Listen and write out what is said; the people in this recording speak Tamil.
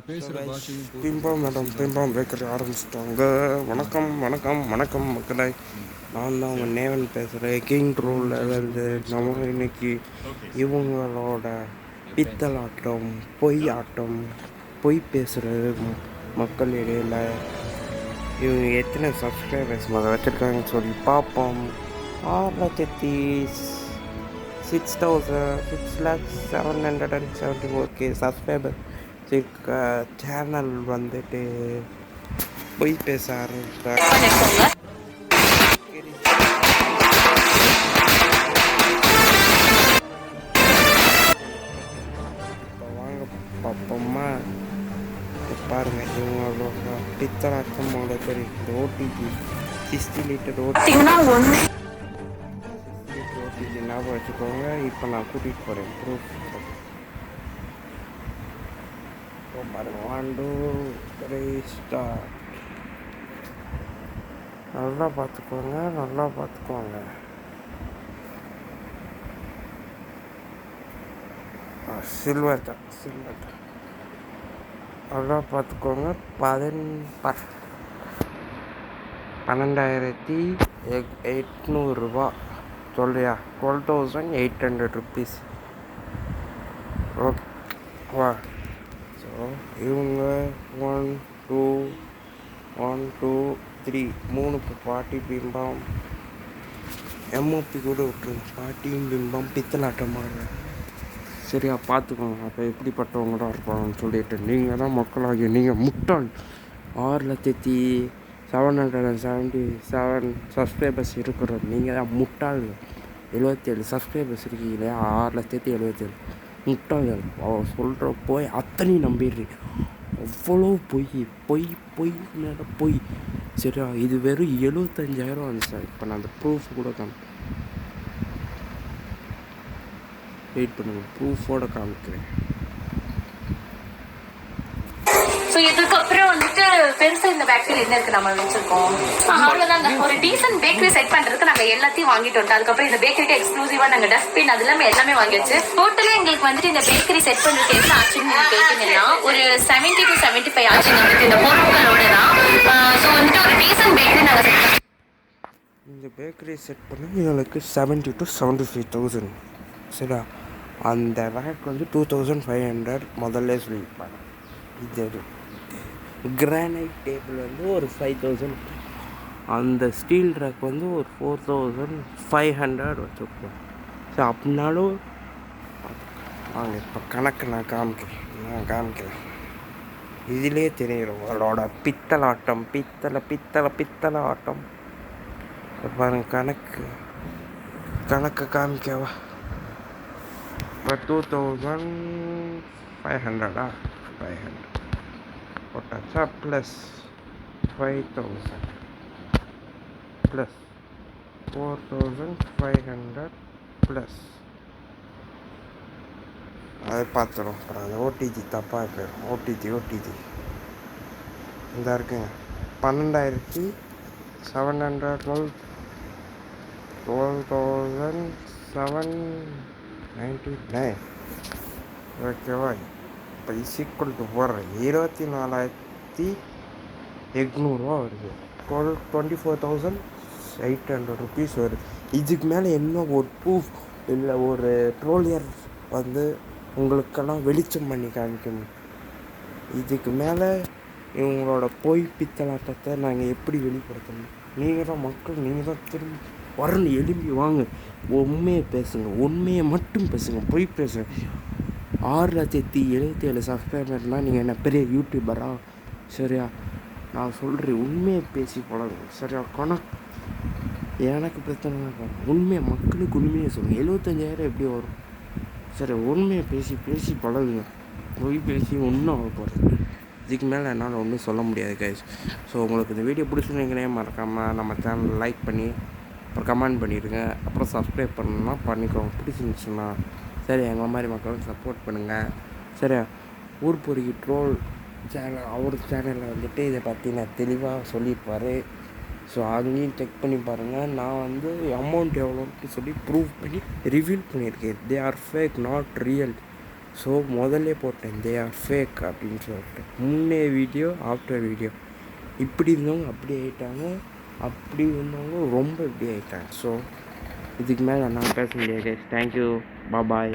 பிம்பம் மேடம் பிம்பம் பேக்கரி ஆரம்பிச்சிட்டாங்க. வணக்கம் வணக்கம் வணக்கம் மக்களை, நான் தான் உங்கள் நேவன் பேசுகிறேன். கிங் ட்ரோல்லேருந்து நம்ம இன்னைக்கு இவங்களோட பித்தலாட்டம், பொய் ஆட்டம், பொய் பேசுகிறது மக்கள் இடையில் இவங்க எத்தனை சப்ஸ்கிரைபர்ஸ் முதல் வச்சுருக்காங்கன்னு சொல்லி பார்ப்போம். 6,774K சப்ஸ்கிரைபர் இருக்க சேனல் வந்துட்டு பொய் பேச ஆரம்பிச்சிட்டாங்க. இப்போ வாங்க பார்ப்போமா. பாருங்க இவங்களோட பித்தலாட்டம் உங்களுக்கு தெரியும். இந்த ஓடிஜி 60 லிட்டர் ஓடிஜி ஞாபகம் வச்சுக்கோங்க. இப்போ நான் கூட்டிகிட்டு போகிறேன் ப்ரூஃப். பாருங்க 1 2 3 ஸ்டார்ட். நல்லா பார்த்துக்கோங்க, நல்லா பார்த்துக்கோங்க. சில்வர் தான், சில்வர் தான். நல்லா பார்த்துக்கோங்க. 12,800 ரூபா சொல்றியா? 12,800 ருபீஸ். ஓகே வா. ஸோ இவங்க 1 2 1 2 3 3 பாட்டி பிம்பம், எம்ஓபி கூட விட்டுருங்க. பாட்டியும் பிம்பம் பித்தலாட்டமாக சரியா பார்த்துக்கோங்க. அப்போ எப்படிப்பட்டவங்களாக இருப்பாங்கன்னு சொல்லிட்டு நீங்கள் தான் மக்களாகி நீங்கள் முட்டாள். 6,777 சப்ஸ்கிரைபர்ஸ் இருக்கிறது நீங்கள் தான் முட்டாள். 77 சப்ஸ்கிரைபர்ஸ் இருக்கீங்களே, 6,77 முட்டாள்கள். அவன் சொல்கிற போய் அத்தனையும் நம்பிடுறீங்க. அவ்வளோ பொய் பொய் பொய் பொய் சரியா. இது வெறும் 75,000 வந்துச்சு சார். இப்போ நான் அந்த ப்ரூஃப் கூட வெயிட் பண்ணுங்க, ப்ரூஃபோட காமிக்கிறேன். ஸோ இதுக்கப்புறம் வந்துட்டு பெருசாக இந்த பேக்கரி என்ன இருக்கு நம்ம வச்சிருக்கோம். அவ்வளோதாங்க. ஒரு டீசன்ட் பேக்கரி செட் பண்றதுக்கு நாங்கள் எல்லாத்தையும் வாங்கிட்டு வந்துட்டோம். அதுக்கப்புறம் இந்த பேக்கரிக்கு எக்ஸ்க்ளூசிவா நாங்கள் டஸ்ட்பின் அது எல்லாமே வாங்கியாச்சு. டோட்டலி எங்களுக்கு வந்துட்டு இந்த பேக்கரி செட் பண்ணுறது எவ்வளோ ஆச்சுன்னு நீங்கள் கேட்டீங்கன்னா ஒரு 70 to 75 ஆச்சுங்க வந்துட்டு இந்த பொருட்களோட தான். ஸோ வந்துட்டு ஒரு டீசன்ட் பேக்கரி நாங்கள் செட் பண்ணோம். இந்த பேக்கரி செட் பண்ணி எங்களுக்கு 70 to 75,000 சரியா. அந்த ரேக் வந்து 2,500 முதல்ல சொல்லியிருப்பாங்க. இது கிரானைட் டேபிள் வந்து ஒரு 5,000. அந்த ஸ்டீல் ரேக் வந்து ஒரு 4,500 வச்சுருப்போம். ஸோ அப்படின்னாலும் வாங்க இப்போ கணக்கு நான் காமிக்கிறேன். இதிலே தெரியும் அவளோட பித்தலாட்டம், பித்தளை ஆட்டம். பாருங்க கணக்கு காமிக்கவா. இப்போ 2,500 500 போட்டாச்சா. ப்ளஸ் 5,000 ப்ளஸ் 4,500 ப்ளஸ் அதை பார்த்துரும். அப்புறம் அந்த ஓடிஜி தப்பாக போயிடும். ஓடிஜி இந்த இருக்குங்க 12,700 12,799 ஓகேவா. இப்போ ஈக்குவல் டு போடுறேன் 24,800 வருது. 24,800 ருபீஸ் வருது. இதுக்கு மேலே என்ன ஒரு ப்ரூஃப் இல்லை ஒரு ட்ரோலியர் வந்து உங்களுக்கெல்லாம் வெளிச்சம் பண்ணி காமிக்கணும். இதுக்கு மேலே இவங்களோட பொய் பித்தலாட்டத்தை நாங்கள் எப்படி வெளிப்படுத்தணும்? நீங்கள் தான் மக்கள், நீங்கள் தான் திரும்பி வரணும். எழும்பி வாங்க, உண்மையை பேசுங்க, உண்மையை மட்டும் பேசுங்க, பொய் பேசுங்க. 6,77 சப்ஸ்கிரைபர்னால் நீங்கள் என்ன பெரிய யூடியூபரா? சரியா, நான் சொல்கிறேன் உண்மையை பேசி பழகுங்க சரியா. எனக்கு பிரச்சனை உண்மையை மக்களுக்கு உண்மையை சொல்லுங்கள். 75,000 எப்படி வரும்? சரி, உண்மையை பேசி பழகுங்க. பொய் பேசி ஒன்றும் ஆக போகிறது. இதுக்கு மேலே என்னால் ஒன்றும் சொல்ல முடியாது கைஸ். ஸோ உங்களுக்கு இந்த வீடியோ பிடிச்சிருந்தீங்களே மறக்காமல் நம்ம சேனல் லைக் பண்ணி அப்புறம் கமெண்ட் பண்ணிவிடுங்க. அப்புறம் சப்ஸ்கிரைப் பண்ணணும்னா பண்ணிக்கோங்க பிடிச்சிருந்துச்சுன்னா. சரி, எங்கள் மாதிரி மக்களுக்கு சப்போர்ட் பண்ணுங்கள் சரியா. ஊர் பொறுக்கி ட்ரோல் சேனல் அவர் சேனலில் வந்துட்டு இதை பற்றி நான் தெளிவாக சொல்லியிருப்பார். ஸோ அதையும் செக் பண்ணி பாருங்கள். நான் வந்து அமௌண்ட் எவ்வளோன்ட்டு சொல்லி ப்ரூவ் பண்ணி ரிவீல் பண்ணியிருக்கேன். They are fake, not real. So முதல்ல போட்டேன் தே ஆர் ஃபேக் அப்படின்னு சொல்லிட்டு. முன்னே வீடியோ ஆஃப்டர் வீடியோ இப்படி இருந்தவங்க அப்படி ஆகிட்டாங்க, அப்படி இருந்தவங்க ரொம்ப இப்படி ஆகிட்டாங்க. ஸோ இதுக்கு மேலே நான் பேச முடியாது. தேங்க்யூ, பாய்.